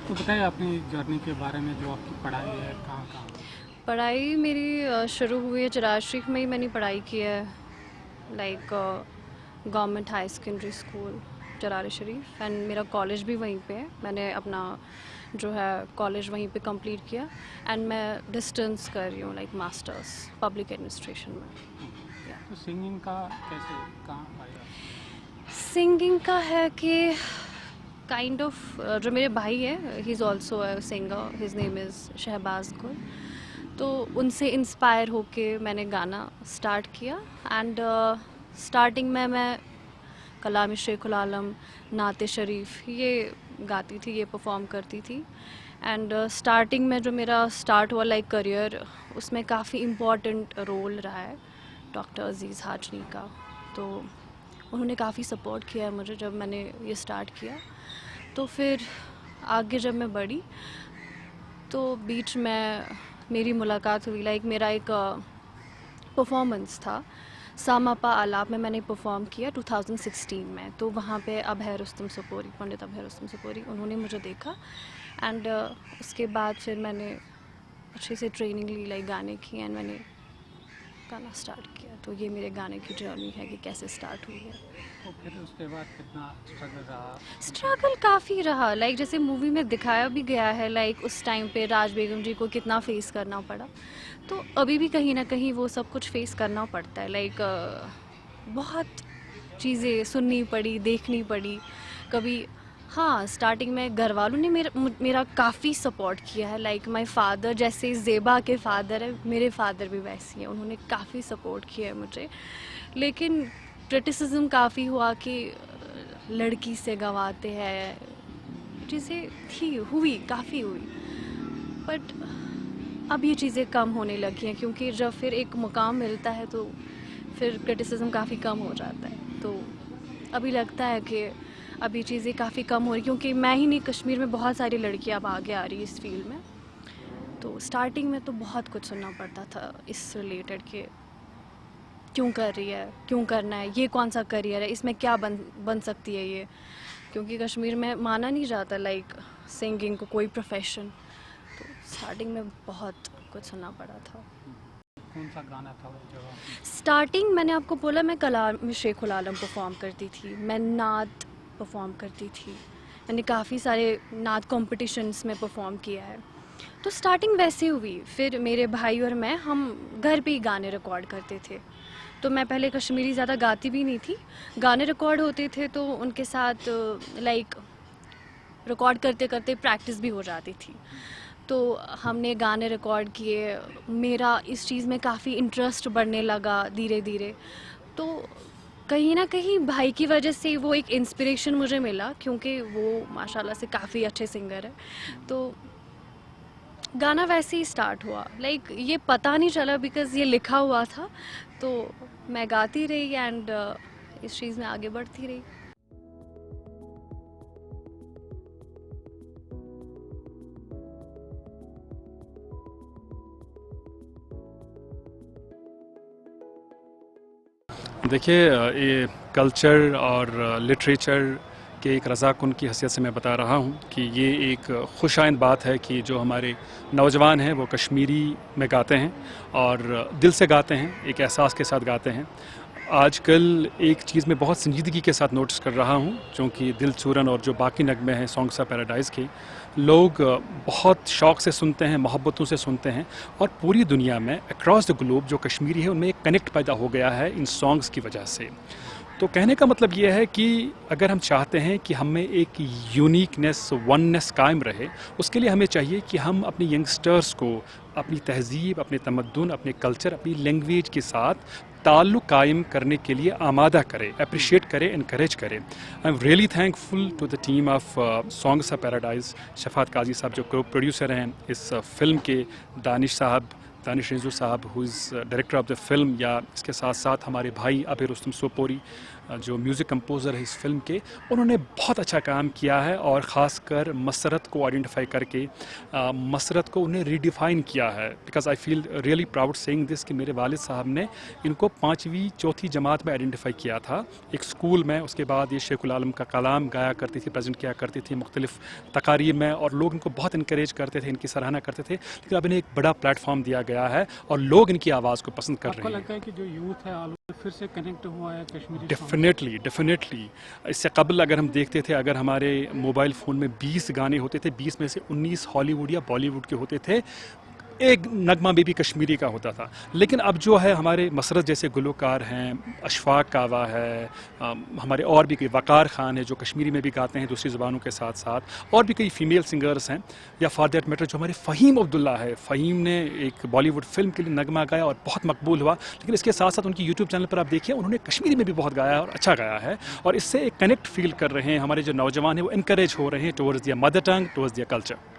तो बताइए अपनी जर्नी के बारे में, जो आपकी पढ़ाई है कहाँ कहाँ। पढ़ाई मेरी शुरू हुई है चिराग शरीफ में ही मैंने पढ़ाई की है। Like government high secondary school Chirag Sharif, and मेरा कॉलेज भी वहीं पे है। मैंने अपना जो है कॉलेज वहीं पे कंप्लीट किया, एंड मैं डिस्टेंस कर रही हूँ लाइक मास्टर्स पब्लिक एडमिनिस्ट्रेशन में। तो सिंगिंग का कैसे, कहाँ आया। सिंगिंग का है कि काइंड ऑफ जो मेरे भाई है, he is also a singer, his name is Shahbaz Gul. तो उनसे इंस्पायर होके मैंने गाना स्टार्ट किया। एंड स्टार्टिंग में मैं कलाम शेखुल आलम, नाते शरीफ ये गाती थी, ये परफॉर्म करती थी। एंड स्टार्टिंग में जो मेरा स्टार्ट हुआ लाइक करियर, उसमें काफ़ी इम्पॉर्टेंट रोल रहा है डॉक्टर अजीज़ हाजनी का। तो उन्होंने काफ़ी सपोर्ट किया है मुझे जब मैंने ये स्टार्ट किया। तो फिर आगे जब मैं बढ़ी तो बीच में मेरी मुलाकात हुई, लाइक मेरा एक परफॉर्मेंस था सामापा आलाप में, मैंने परफॉर्म किया 2016 में। तो वहाँ पे अभय रुस्तम सपोरी, पंडित अभय रुस्तम सपोरी, उन्होंने मुझे देखा। एंड उसके बाद फिर मैंने अच्छे से ट्रेनिंग ली लाइक गाने की, एंड मैंने गाना स्टार्ट किया। तो ये मेरे गाने की जर्नी है कि कैसे स्टार्ट हुई है। तो फिर उसके बाद कितना स्ट्रगल रहा। स्ट्रगल काफ़ी रहा, लाइक जैसे मूवी में दिखाया भी गया है, लाइक उस टाइम पे राज बेगम जी को कितना फेस करना पड़ा। तो अभी भी कहीं ना कहीं वो सब कुछ फेस करना पड़ता है। लाइक बहुत चीज़ें सुननी पड़ी, देखनी पड़ी कभी। हाँ, स्टार्टिंग में घर वालों ने मेरा काफ़ी सपोर्ट किया है। लाइक माय फादर, जैसे ज़ेबा के फादर है, मेरे फादर भी वैसे हैं, उन्होंने काफ़ी सपोर्ट किया है मुझे। लेकिन क्रिटिसिज्म काफ़ी हुआ कि लड़की से गवाते हैं, चीज़ें थी, हुई, काफ़ी हुई। बट अब ये चीज़ें कम होने लगी हैं, क्योंकि जब फिर एक मुकाम मिलता है तो फिर क्रिटिसिज्म काफ़ी कम हो जाता है। तो अभी लगता है कि अब ये चीज़ें काफ़ी कम हो रही, क्योंकि मैं ही नहीं, कश्मीर में बहुत सारी लड़कियां अब आगे आ रही है इस फील्ड में। तो स्टार्टिंग में तो बहुत कुछ सुनना पड़ता था इस रिलेटेड कि क्यों कर रही है, क्यों करना है, ये कौन सा करियर है, इसमें क्या बन सकती है ये। क्योंकि कश्मीर में माना नहीं जाता लाइक सिंगिंग को कोई प्रोफेशन। तो स्टार्टिंग में बहुत कुछ सुनना पड़ा था। कौन सा गाना था वो जो स्टार्टिंग मैंने आपको बोला, मैं कलाम शेखुल आलम परफॉर्म करती थी, मैं नात परफॉर्म करती थी, मैंने काफ़ी सारे नात कॉम्पिटिशन्स में परफॉर्म किया है। तो स्टार्टिंग वैसे हुई। फिर मेरे भाई और मैं, हम घर पे ही गाने रिकॉर्ड करते थे। तो मैं पहले कश्मीरी ज़्यादा गाती भी नहीं थी, गाने रिकॉर्ड होते थे तो उनके साथ लाइक रिकॉर्ड करते करते प्रैक्टिस भी हो जाती थी। तो हमने गाने रिकॉर्ड किए, मेरा इस चीज़ में काफ़ी इंटरेस्ट बढ़ने लगा धीरे धीरे। तो कहीं ना कहीं भाई की वजह से वो एक इंस्पिरेशन मुझे मिला, क्योंकि वो माशाल्लाह से काफ़ी अच्छे सिंगर है। तो गाना वैसे ही स्टार्ट हुआ, लाइक ये पता नहीं चला बिकॉज़ ये लिखा हुआ था। तो मैं गाती रही, एंड इस चीज़ में आगे बढ़ती रही। देखिए ये कल्चर और लिटरेचर के एक रज़ाकुन की हैसियत से मैं बता रहा हूँ कि ये एक खुशाइन बात है कि जो हमारे नौजवान हैं वो कश्मीरी में गाते हैं और दिल से गाते हैं, एक एहसास के साथ गाते हैं। आजकल एक चीज़ मैं बहुत संजीदगी के साथ नोटिस कर रहा हूँ, क्योंकि दिल चूरन और जो बाकी नगमे हैं सॉन्ग्स ऑफ पैराडाइज़ के, लोग बहुत शौक़ से सुनते हैं, मोहब्बतों से सुनते हैं। और पूरी दुनिया में अक्रॉस द ग्लोब जो कश्मीरी है उनमें एक कनेक्ट पैदा हो गया है इन सॉन्ग्स की वजह से। तो कहने का मतलब ये है कि अगर हम चाहते हैं कि हमें एक यूनिकनेस, वननेस कायम रहे, उसके लिए हमें चाहिए कि हम अपनी यंगस्टर्स को अपनी तहज़ीब, अपने तमद्दुन, अपने कल्चर, अपनी लैंग्वेज के साथ ताल्लुक़ कायम करने के लिए आमादा करें, अप्रिशिएट करें, इनकरेज करें। I am really thankful to the team of songs of paradise, Shafat Kazi साहब जो को प्रोड्यूसर हैं इस फिल्म के, दानिश रिंजू साहब who is director of the film, या इसके साथ साथ हमारे भाई अभय रुस्तम सोपोरी जो म्यूज़िक कंपोज़र है इस फिल्म के, उन्होंने बहुत अच्छा काम किया है और ख़ासकर मसरत को आइडेंटिफाई करके मसरत को उन्हें रीडिफाइन किया है। Because I feel really proud saying this कि मेरे वालिद साहब ने इनको 5वीं 4थी जमात में आइडेंटिफाई किया था एक स्कूल में। उसके बाद ये शेखुल आलम का कलाम गाया करती थी, प्रेजेंट किया करती थी मुख्तलिफ तकारीर में, और लोग इनको बहुत इनकरेज करते थे, इनकी सराहना करते थे। लेकिन अब इन्हें एक बड़ा प्लेटफॉर्म दिया गया है और लोग इनकी आवाज़ को पसंद कर आपको रहे हैं। लगता है कि जो यूथ है ऑल ओवर फिर से कनेक्ट हुआ है कश्मीरी सॉन्ग? डेफिनेटली। इससे कबल अगर हम देखते थे, अगर हमारे मोबाइल फ़ोन में 20 गाने होते थे, 20 में से 19 हॉलीवुड या बॉलीवुड के होते थे, एक नगमा भी कश्मीरी का होता था। लेकिन अब जो है हमारे मसरत जैसे गुलकार हैं, अशफाक कावा है, हमारे और भी कई वकार ख़ान है जो कश्मीरी में भी गाते हैं दूसरी ज़ुबानों के साथ साथ, और भी कई फ़ीमेल सिंगर्स हैं, या फॉर दैट मैटर जो हमारे फ़हीम अब्दुल्ला है। फ़हीम ने एक बॉलीवुड फिल्म के लिए नगमा गाया और बहुत मकबूल हुआ। लेकिन इसके साथ साथ उनकी यूट्यूब चैनल पर आप देखिए, उन्होंने कश्मीरी में भी बहुत गाया और अच्छा गाया है, और इससे एक कनेक्ट फील कर रहे हैं। हमारे जो नौजवान हैं वो इनकरेज हो रहे हैं टुवर्ड्स दियर मदर टंग, टुवर्ड्स दियर कल्चर।